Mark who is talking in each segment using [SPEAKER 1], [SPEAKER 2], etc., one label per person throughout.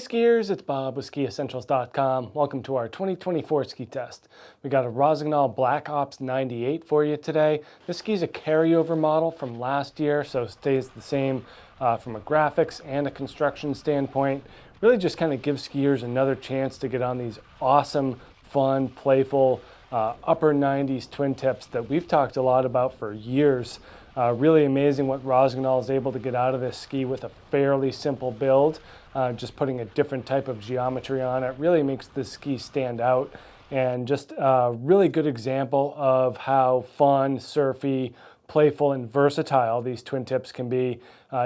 [SPEAKER 1] skiers, it's Bob with SkiEssentials.com. Welcome to our 2024 ski test. We got a Rossignol Black Ops 98 for you today. This ski is a carryover model from last year, so it stays the same from a graphics and a construction standpoint. Really just kind of gives skiers another chance to get on these awesome, fun, playful, upper 90s twin tips that we've talked a lot about for years. Really amazing what Rossignol is able to get out of this ski with a fairly simple build. Just putting a different type of geometry on it really makes this ski stand out, and just a really good example of how fun, surfy, playful, and versatile these twin tips can be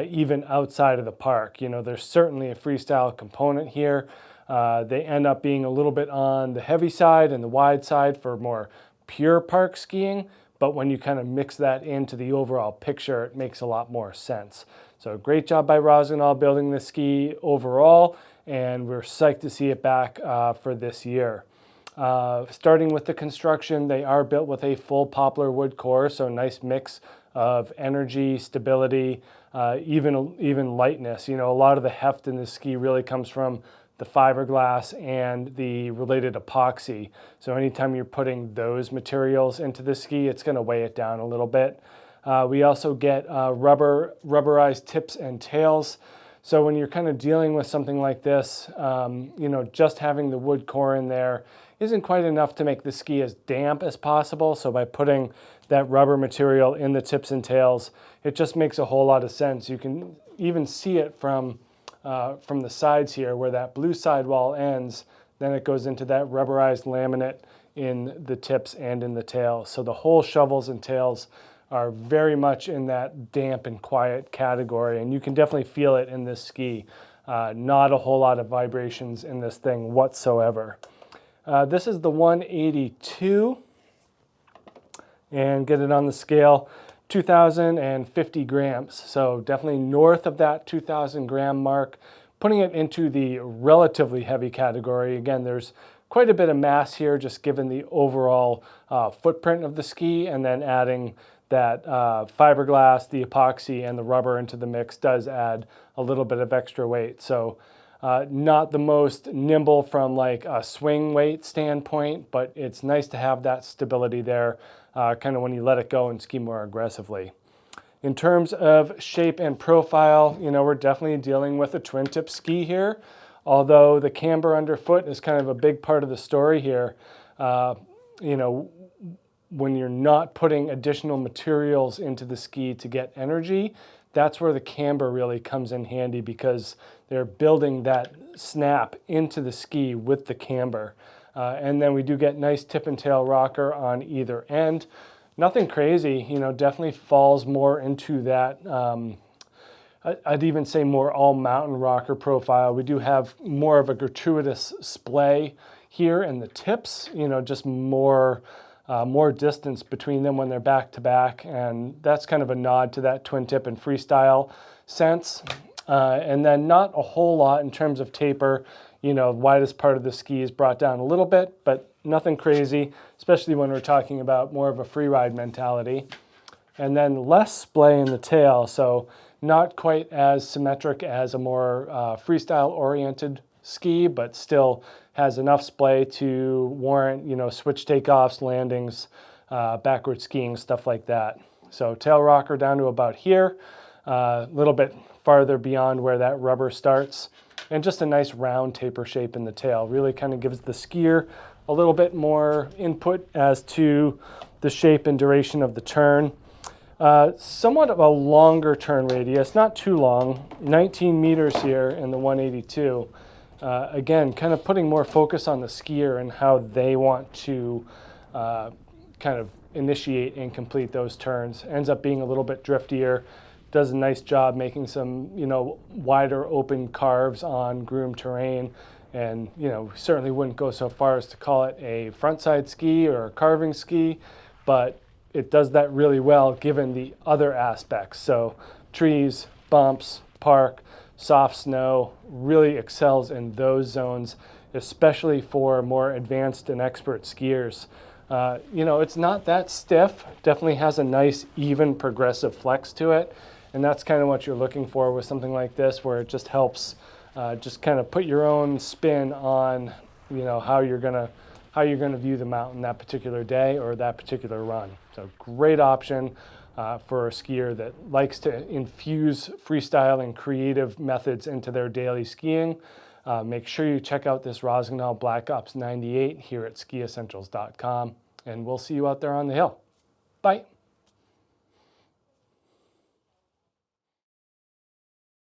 [SPEAKER 1] even outside of the park. You know, there's certainly a freestyle component here. They end up being a little bit on the heavy side and the wide side for more pure park skiing, but when you kind of mix that into the overall picture, it makes a lot more sense. So great job by Rossignol building this ski overall, and we're psyched to see it back for this year. Starting with the construction, they are built with a full poplar wood core, so nice mix of energy, stability, even lightness. You know, a lot of the heft in this ski really comes from the fiberglass and the related epoxy. So anytime you're putting those materials into the ski, it's going to weigh it down a little bit. We also get rubberized tips and tails. So when you're kind of dealing with something like this, you know, just having the wood core in there isn't quite enough to make the ski as damp as possible. So by putting that rubber material in the tips and tails, it just makes a whole lot of sense. You can even see it from the sides here where that blue sidewall ends. Then it goes into that rubberized laminate in the tips and in the tails. So the whole shovels and tails are very much in that damp and quiet category, and you can definitely feel it in this ski. Not a whole lot of vibrations in this thing whatsoever. This is the 182, and get it on the scale, 2,050 grams. So definitely north of that 2,000 gram mark, putting it into the relatively heavy category. Again, there's quite a bit of mass here, just given the overall footprint of the ski, and then adding that fiberglass, the epoxy, and the rubber into the mix does add a little bit of extra weight. So not the most nimble from like a swing weight standpoint, but it's nice to have that stability there kind of when you let it go and ski more aggressively. In terms of shape and profile, you know, we're definitely dealing with a twin tip ski here, although the camber underfoot is kind of a big part of the story here. You know, when you're not putting additional materials into the ski to get energy, that's where the camber really comes in handy, because they're building that snap into the ski with the camber. And then we do get nice tip and tail rocker on either end. Nothing crazy, you know, definitely falls more into that, I'd even say more all mountain rocker profile. We do have more of a gratuitous splay here in the tips, you know, just more distance between them when they're back to back, and that's kind of a nod to that twin tip and freestyle sense. And then not a whole lot in terms of taper. You know, widest part of the ski is brought down a little bit, but nothing crazy, especially when we're talking about more of a free ride mentality. And then less splay in the tail, so not quite as symmetric as a more freestyle oriented ski, but still has enough splay to warrant, you know, switch takeoffs, landings, backward skiing, stuff like that. So tail rocker down to about here, a little bit farther beyond where that rubber starts, and just a nice round taper shape in the tail. Really kind of gives the skier a little bit more input as to the shape and duration of the turn. Somewhat of a longer turn radius, not too long, 19 meters here in the 182. Again, kind of putting more focus on the skier and how they want to kind of initiate and complete those turns. Ends up being a little bit driftier. Does a nice job making some, you know, wider open carves on groomed terrain. And, you know, certainly wouldn't go so far as to call it a frontside ski or a carving ski, but it does that really well given the other aspects. So trees, bumps, park, soft snow, really excels in those zones, especially for more advanced and expert skiers. You know, it's not that stiff, definitely has a nice, even, progressive flex to it. And that's kind of what you're looking for with something like this, where it just helps just kind of put your own spin on, how you're gonna view the mountain that particular day or that particular run. So great option for a skier that likes to infuse freestyle and creative methods into their daily skiing. Make sure you check out this Rossignol Black Ops 98 here at skiessentials.com, and we'll see you out there on the hill. Bye.